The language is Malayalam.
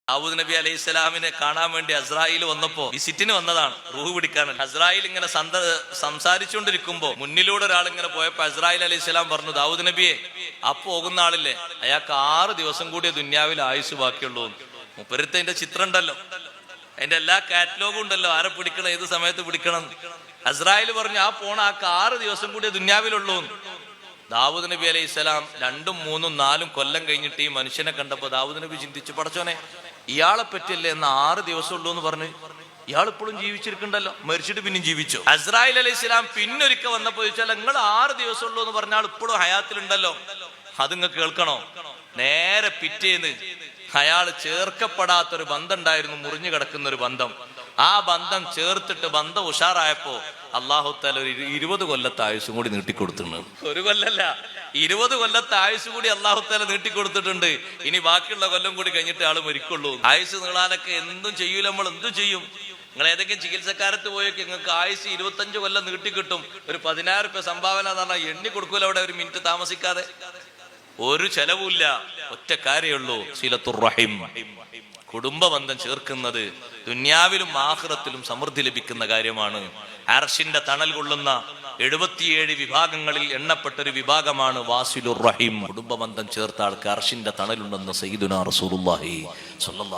ദാവൂദ് നബി അലൈഹി സ്വലാമിനെ കാണാൻ വേണ്ടി അസ്രായിൽ വന്നപ്പോ വിസിറ്റിന് വന്നതാണ്, റൂഹ് പിടിക്കാൻ. അസ്രായിൽ ഇങ്ങനെ സംസാരിച്ചുകൊണ്ടിരിക്കുമ്പോ മുന്നിലൂടെ ഒരാൾ ഇങ്ങനെ പോയപ്പോ അസ്രായിൽ അലൈഹി സ്വലാം പറഞ്ഞു, ദാവൂദ് നബിയെ ആ പോകുന്ന ആളില്ലേ, അയാൾക്ക് 6 ദിവസം കൂടിയ ദുന്യാവിൽ ആയുസ് ബാക്കിയുള്ളൂ. മുപ്പരത്തെ ചിത്രം ഉണ്ടല്ലോ, അതിന്റെ എല്ലാ കാറ്റലോഗും ഉണ്ടല്ലോ, ആരെ പിടിക്കണം, ഏത് സമയത്ത് പിടിക്കണം. അസ്രായിൽ പറഞ്ഞു ആ പോണ ആൾക്ക് 6 ദിവസം കൂടിയ ദുന്യാവിലുള്ളൂ. ദാവൂദ് നബി അലൈഹി സ്വലാം 2, 3, 4 കൊല്ലം കഴിഞ്ഞിട്ട് ഈ മനുഷ്യനെ കണ്ടപ്പോ ദാവൂദ് നബി ചിന്തിച്ചു, പടച്ചോനെ ഇയാളെ പറ്റിയല്ലേ എന്ന് 6 ദിവസം ഉള്ളൂ എന്ന് പറഞ്ഞു, ഇയാൾ ഇപ്പോഴും ജീവിച്ചിരിക്കണ്ടല്ലോ, മരിച്ചിട്ട് പിന്നെയും ജീവിച്ചു. അസ്രായിൽ അലൈഹി സ്വലാം പിന്നൊരിക്കൽ വന്നപ്പോ ചോദിച്ചാൽ നിങ്ങൾ 6 ദിവസം ഉള്ളൂ എന്ന് പറഞ്ഞാൽ ഇപ്പോഴും ഹയാത്തിലുണ്ടല്ലോ, അത് നിങ്ങൾ കേൾക്കണോ? നേരെ പിറ്റേന്ന് അയാൾ ചേർക്കപ്പെടാത്തൊരു ബന്ധം ഉണ്ടായിരുന്നു, മുറിഞ്ഞു കിടക്കുന്ന ഒരു ബന്ധം. ആ ബന്ധം ചേർത്തിട്ട് ബന്ധം ഉഷാറായപ്പോ അള്ളാഹു തആല ഒരു 20 കൊല്ലത്തെ ആയുസ്സും കൂടി നീട്ടിക്കൊടുത്തിട്ടുണ്ട്. 1 കൊല്ലല്ല, 20 കൊല്ലത്തെ ആയുസ് കൂടി അള്ളാഹു തആല നീട്ടിക്കൊടുത്തിട്ടുണ്ട്. ഇനി ബാക്കിയുള്ള കൊല്ലം കൂടി കഴിഞ്ഞിട്ട് ആള് മരിക്കുള്ളൂ. ആയുസ് നീളാനൊക്കെ എന്തും ചെയ്യൂല, നമ്മൾ എന്തും ചെയ്യും. നിങ്ങൾ ഏതെങ്കിലും ചികിത്സക്കാരത്ത് പോയൊക്കെ നിങ്ങൾക്ക് ആയുസ് 25 കൊല്ലം നീട്ടിക്കിട്ടും. ഒരു 10,000 രൂപ സംഭാവന എന്ന് പറഞ്ഞാൽ എണ്ണി കൊടുക്കൂല അവിടെ, ഒരു മിനിറ്റ് താമസിക്കാതെ. ഒരു ചെലവുമില്ല, ഒറ്റ കാര്യമുള്ളൂ, സിലത്തുർ റഹിം, കുടുംബബന്ധം ചേർക്കുന്നത് ദുന്യാവിലും ആഖിറത്തിലും സമൃദ്ധി ലഭിക്കുന്ന കാര്യമാണ്. അർശിന്റെ തണൽ കൊള്ളുന്ന 77 വിഭാഗങ്ങളിൽ എണ്ണപ്പെട്ടൊരു വിഭാഗമാണ് വാസിലുർ റഹിം. കുടുംബബന്ധം ചേർത്ത ആൾക്ക് അർശിന്റെ തണലുണ്ടെന്ന് സയ്യിദുനാ റസൂലുള്ളാഹി സ്വല്ലല്ലാഹു